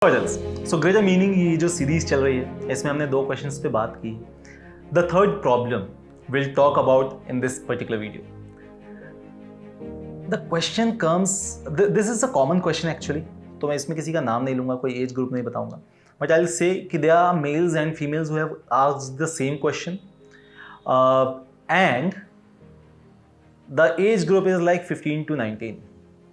So greater meaning ये जो series चल रही है इसमें हमने दो क्वेश्चंस पे बात की। The third problem will talk about in this particular video. The question comes, this is a common question actually, तो मैं इसमें किसी का नाम नहीं लूंगा, कोई एज ग्रुप नहीं बताऊंगा, बट आई विल से कि there are males and females who have asked the same question and the age group is like 15 to 19।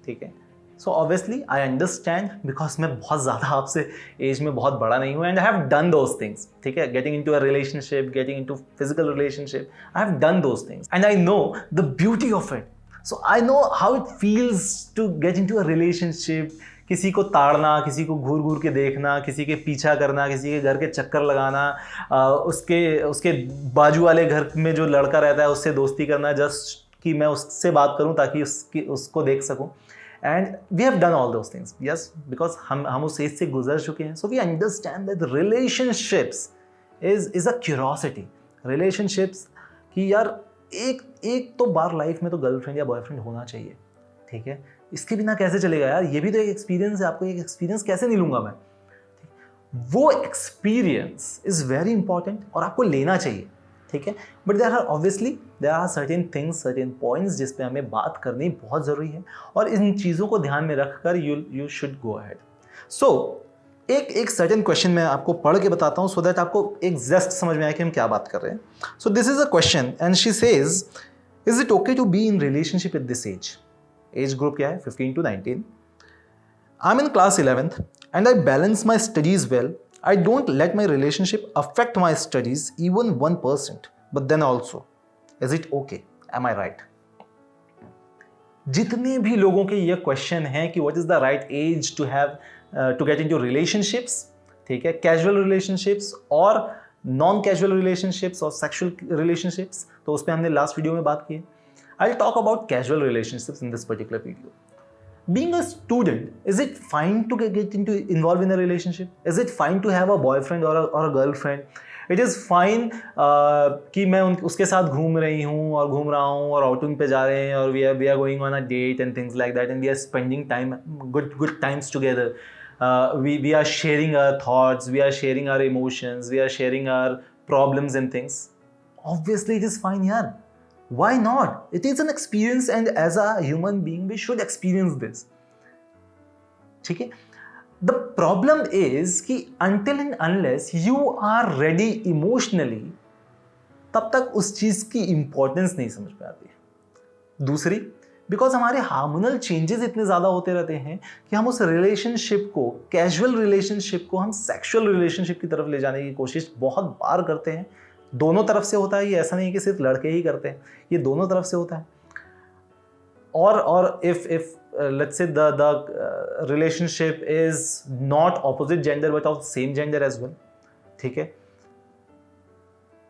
ठीक है, so obviously I understand because मैं बहुत ज़्यादा आपसे एज में बहुत बड़ा नहीं हूँ and I have done those things. ठीक है, getting into a relationship, getting into physical relationship, I have done those things and I know the beauty of it. So I know how it feels to get into a relationship, किसी को ताड़ना, किसी को घूर घूर के देखना, किसी के पीछा करना, किसी के घर के चक्कर लगाना, उसके बाजू वाले घर में जो लड़का रहता है उससे दोस्ती करना जस्ट कि मैं उससे बात करूं ताकि उसको देख सकूं। And we have done all those things, yes, because हम उस एज से गुजर चुके हैं। So we understand that relationships is a curiosity. Relationships कि यार एक तो बार लाइफ में तो गर्लफ्रेंड या बॉयफ्रेंड होना चाहिए। ठीक है, इसके बिना कैसे चलेगा यार, ये भी तो एक एक्सपीरियंस है, आपको एक एक्सपीरियंस कैसे नहीं लूंगा मैं। वो एक्सपीरियंस इज वेरी इंपॉर्टेंट और आपको लेना चाहिए। ठीक है, but there are certain things, certain points जिस पे हमें बात करनी बहुत ज़रूरी है और इन चीज़ों को ध्यान में रखकर यू शुड गो अहेड। सो एक सर्टेन क्वेश्चन मैं आपको पढ़ के बताता हूँ सो दैट आपको एक जस्ट समझ में आए कि हम क्या बात कर रहे हैं। So this is a question and she says, is it okay to be in relationship at this age group क्या है, 15 to 19। I am in class 11th and I balance my studies well. I don't let my relationship affect my studies even 1%. But then also, is it okay? Am I right? जितने भी लोगों के ये question है कि what is the right age to have to get into relationships, ठीक है, casual relationships और नॉन कैजुअल रिलेशनशिप्स और सेक्सुअल रिलेशनशिप्स, तो उस पर हमने लास्ट वीडियो में बात की है। I will talk about casual relationships in this particular video. Being a student, is it fine to get involved in a relationship? Is it fine to have a boyfriend or a girlfriend? It is fine कि मैं उसके साथ घूम रही हूँ और घूम रहा हूँ और आउटिंग पे जा रहे हैं और we are going on a date and things like that, and we are spending time, good times together. We are sharing our thoughts, we are sharing our emotions, we are sharing our problems and things. Obviously, it is fine, yaar. Why not? It is an experience and as a human being we should experience this. ठीक है, the problem is कि until and unless you are ready emotionally, तब तक उस चीज की importance नहीं समझ में आती है। दूसरी, बिकॉज हमारे हार्मोनल चेंजेस इतने ज्यादा होते रहते हैं कि हम उस रिलेशनशिप को, कैजुअल रिलेशनशिप को हम सेक्सुअल रिलेशनशिप की तरफ ले जाने की कोशिश बहुत बार करते हैं। दोनों तरफ से होता है, ये ऐसा नहीं कि सिर्फ लड़के ही करते हैं, ये दोनों तरफ से होता है। और if let's say the relationship is not opposite gender but of same gender as well, ठीक है,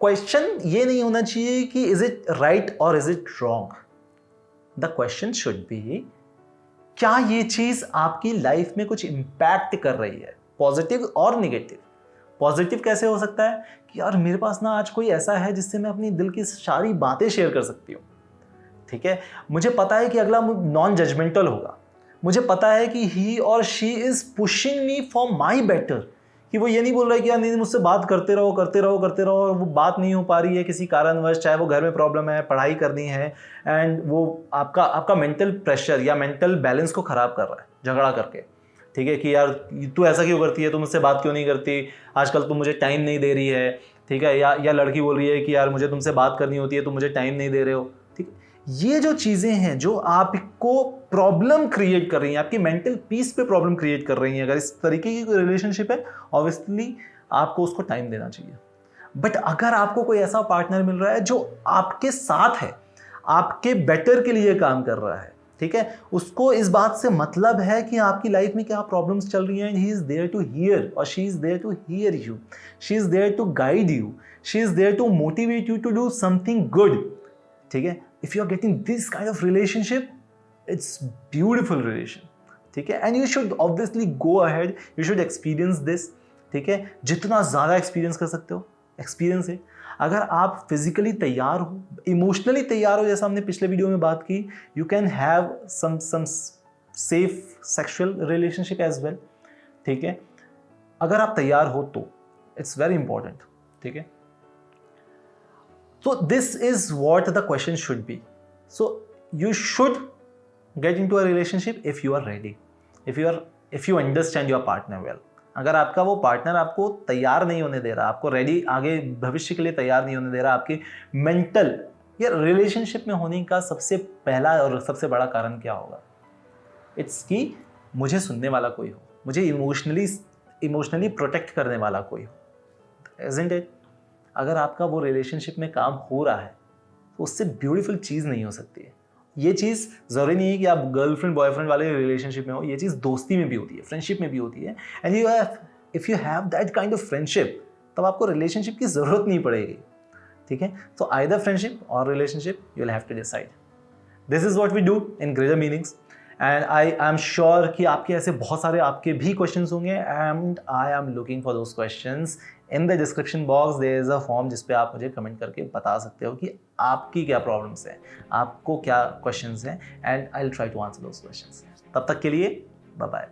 क्वेश्चन ये नहीं होना चाहिए कि इज इट राइट और is it wrong. The question should be, क्या ये चीज आपकी लाइफ में कुछ इंपैक्ट कर रही है, पॉजिटिव और निगेटिव। पॉजिटिव कैसे हो सकता है कि यार मेरे पास ना आज कोई ऐसा है जिससे मैं अपनी दिल की सारी बातें शेयर कर सकती हूँ। ठीक है, मुझे पता है कि अगला नॉन जजमेंटल होगा, मुझे पता है कि ही और she is pushing me for my better, कि वो ये नहीं बोल रहा है कि यार नहीं मुझसे बात करते रहो और वो बात नहीं हो पा रही है किसी कारणवश, चाहे वो घर में प्रॉब्लम है, पढ़ाई करनी है, एंड वो आपका मेंटल प्रेशर या मेंटल बैलेंस को खराब कर रहा है झगड़ा करके। ठीक है, कि यार तू ऐसा क्यों करती है, तू मुझसे बात क्यों नहीं करती, आजकल तू मुझे टाइम नहीं दे रही है। ठीक है, या लड़की बोल रही है कि यार मुझे तुमसे बात करनी होती है, तुम मुझे टाइम नहीं दे रहे हो। ठीक है, ये जो चीज़ें हैं जो आपको प्रॉब्लम क्रिएट कर रही हैं, आपकी मेंटल पीस पे प्रॉब्लम क्रिएट कर रही हैं, अगर इस तरीके की कोई रिलेशनशिप है, ऑब्वियसली आपको उसको टाइम देना चाहिए। बट अगर आपको कोई ऐसा पार्टनर मिल रहा है जो आपके साथ है, आपके बेटर के लिए काम कर रहा है, ठीक है, उसको इस बात से मतलब है कि आपकी लाइफ में क्या प्रॉब्लम्स चल रही हैं, and he is there to hear और she is there to hear you, she is there to guide you, she is there to motivate you to do something good. ठीक है, if you are getting this kind of relationship, it's beautiful relation. ठीक है, and you should obviously go ahead, you should experience this. ठीक है, जितना ज़्यादा experience कर सकते हो एक्सपीरियंस है। अगर आप फिजिकली तैयार हो, इमोशनली तैयार हो, जैसा हमने पिछले वीडियो में बात की, you can have some safe sexual relationship as well. ठीक है, अगर आप तैयार हो तो इट्स वेरी इंपॉर्टेंट, ठीक है। So this is what the question should be. So you should get into a relationship if you are ready, if you understand your partner well. अगर आपका वो पार्टनर आपको तैयार नहीं होने दे रहा, आपको रेडी आगे भविष्य के लिए तैयार नहीं होने दे रहा, आपके मेंटल या रिलेशनशिप में होने का सबसे पहला और सबसे बड़ा कारण क्या होगा? इट्स कि मुझे सुनने वाला कोई हो, मुझे इमोशनली प्रोटेक्ट करने वाला कोई हो, isn't it? अगर आपका वो रिलेशनशिप में काम हो रहा है तो उससे ब्यूटीफुल चीज़ नहीं हो सकती है। ये चीज़ ज़रूरी नहीं है कि आप गर्लफ्रेंड बॉयफ्रेंड वाले रिलेशनशिप में हो, ये चीज़ दोस्ती में भी होती है, फ्रेंडशिप में भी होती है। And if you have that kind of friendship, तब आपको रिलेशनशिप की ज़रूरत नहीं पड़ेगी, ठीक है। सो आइदर फ्रेंडशिप और relationship, you will have to decide. This is what we do in greater meanings, and I am sure कि आपके ऐसे बहुत सारे आपके भी क्वेश्चंस होंगे, and I am looking for those questions. In the description box there is a form जिस पे आप मुझे कमेंट करके बता सकते हो कि आपकी क्या प्रॉब्लम्स हैं, आपको क्या क्वेश्चंस हैं, and I will try to answer those questions. तब तक के लिए बाय बाय।